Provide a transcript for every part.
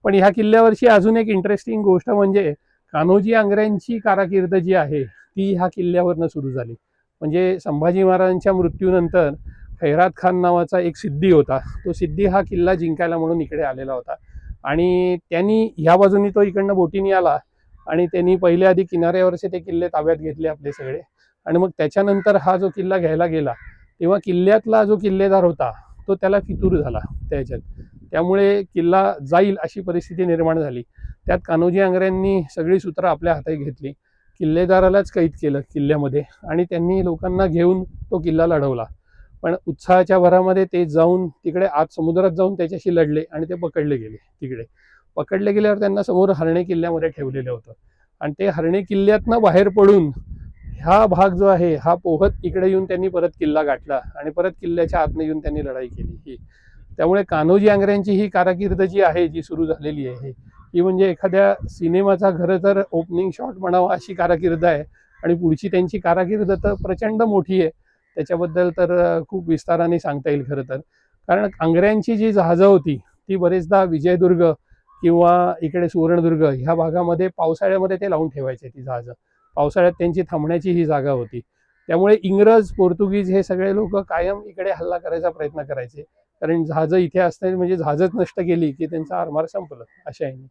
पण ह्या किल्ल्यावरची अजून एक इंटरेस्टिंग गोष्ट म्हणजे कान्होजी आंग्र्यांची कारकीर्द जी आहे ती ह्या किल्ल्यावरनं सुरू झाली. म्हणजे संभाजी महाराजांच्या मृत्यूनंतर खैरात खान नावाचा एक सिद्धी होता, तो सिद्धी हा किल्ला जिंकायला म्हणून इकडे आलेला होता. आणि त्यांनी ह्या बाजूनी तो इकडनं बोटीने आला आणि त्यांनी पहिले आधी किनाऱ्यावरचे ते किल्ले ताब्यात घेतले आपले सगळे, आणि मग त्याच्यानंतर हा जो किल्ला घ्यायला गेला तेव्हा किल्ल्यातला जो किल्लेदार होता तो त्याला फितूर झाला त्याच्यात, त्यामुळे किल्ला जाईल अशी परिस्थिती निर्माण झाली. त्यात कान्होजी आंग्र्यांनी सगळी सूत्र आपल्या हाती घेतली, किल्लेदारालाच कैद केलं किल्ल्यामध्ये आणि त्यांनी लोकांना घेऊन तो किल्ला लढवला. पण उत्साहाच्या भरामध्ये ते जाऊन तिकडे आत समुद्रात जाऊन त्याच्याशी लढले आणि ते पकडले गेले. तिकडे पकडले गेल्यावर त्यांना समोर हर्णे किल्ल्यामध्ये ठेवलेलं होतं आणि ते हर्णे किल्ल्यातनं बाहेर पडून हा भाग जो आहे हा पोहत इकडे येऊन त्यांनी परत किल्ला गाठला आणि परत किल्ल्याच्या आतनं येऊन त्यांनी लढाई केली ही. त्यामुळे कान्होजी आंग्र्यांची ही कारकीर्द जी आहे जी सुरू झालेली आहे ही म्हणजे एखाद्या सिनेमाचा खरं तर ओपनिंग शॉट म्हणावा अशी कारकीर्द आहे. आणि पुढची त्यांची कारकीर्द तर प्रचंड मोठी आहे, त्याच्याबद्दल तर खूप विस्ताराने सांगता येईल खरं तर. कारण आंग्र्यांची जी जहाजं होती ती बरेचदा विजयदुर्ग किंवा इकडे सुवर्णदुर्ग ह्या भागामध्ये पावसाळ्यामध्ये ते लावून ठेवायचे ती जहाजं, पावसाळ्यात त्यांची थांबण्याची ही जागा होती. त्यामुळे इंग्रज पोर्तुगीज हे सगळे लोक कायम इकडे हल्ला करायचा प्रयत्न करायचे, कारण जहाजं इथे असते म्हणजे जहाजच नष्ट केली की त्यांचं आरमार संपलं अशा आहे.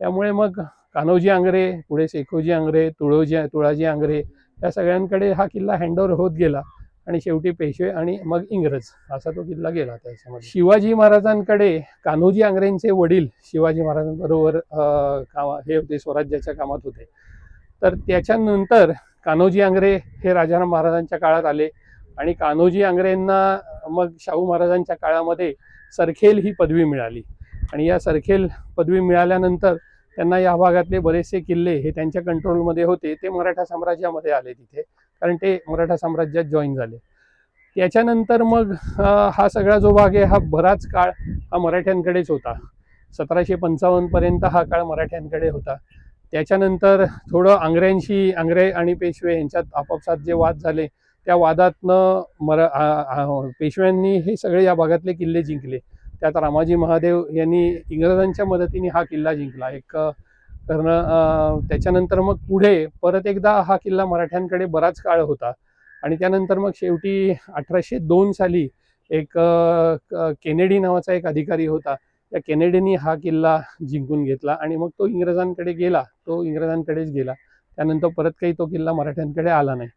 त्यामुळे मग कान्होजी आंग्रे, पुढे शेखोजी आंग्रे, तुळाजी आंग्रे या सगळ्यांकडे हा किल्ला हँडओव्हर होत गेला आणि शेवटी पेशवे आणि मग इंग्रज असा तो किल्ला गेला. त्याच्यामध्ये शिवाजी महाराजांकडे कान्होजी आंग्रेंचे वडील शिवाजी महाराजांबरोबर हे होते, स्वराज्याच्या कामात होते. तर त्याच्यानंतर कान्होजी आंग्रे हे राजाराम महाराजांच्या काळात आले आणि कान्होजी आंग्रेंना मग शाहू महाराजांच्या काळामध्ये सरखेल ही पदवी मिळाली. आणि या सरखेल पदवी मिळाल्यानंतर त्यांना या भागातले बरेचसे किल्ले हे त्यांच्या कंट्रोलमध्ये होते, ते मराठा साम्राज्यामध्ये आले तिथे, कारण ते मराठा साम्राज्यात जॉईन झाले. त्याच्यानंतर मग हा सगळा जो भाग आहे हा बराच काळ हा मराठ्यांकडेच होता. 1755 पर्यंत हा काळ मराठ्यांकडे होता. त्याच्यानंतर थोडं आंग्रे आणि पेशवे यांच्यात आपापसात जे वाद झाले त्या वादातनं पेशव्यांनी हे सगळे या भागातले किल्ले जिंकले. त्यात रामाजी महादेव यांनी इंग्रजांच्या मदतीने हा किल्ला जिंकला एक कारण. त्याच्यानंतर मग पुढे परत एकदा हा किल्ला मराठ्यांकडे बराच काळ होता आणि त्यानंतर मग शेवटी 1802 साली एक केनेडी नावाचा एक अधिकारी होता, त्या केनेडीनी हा किल्ला जिंकून घेतला आणि मग तो इंग्रजांकडेच गेला. त्यानंतर परत काही तो किल्ला मराठ्यांकडे आला नाही.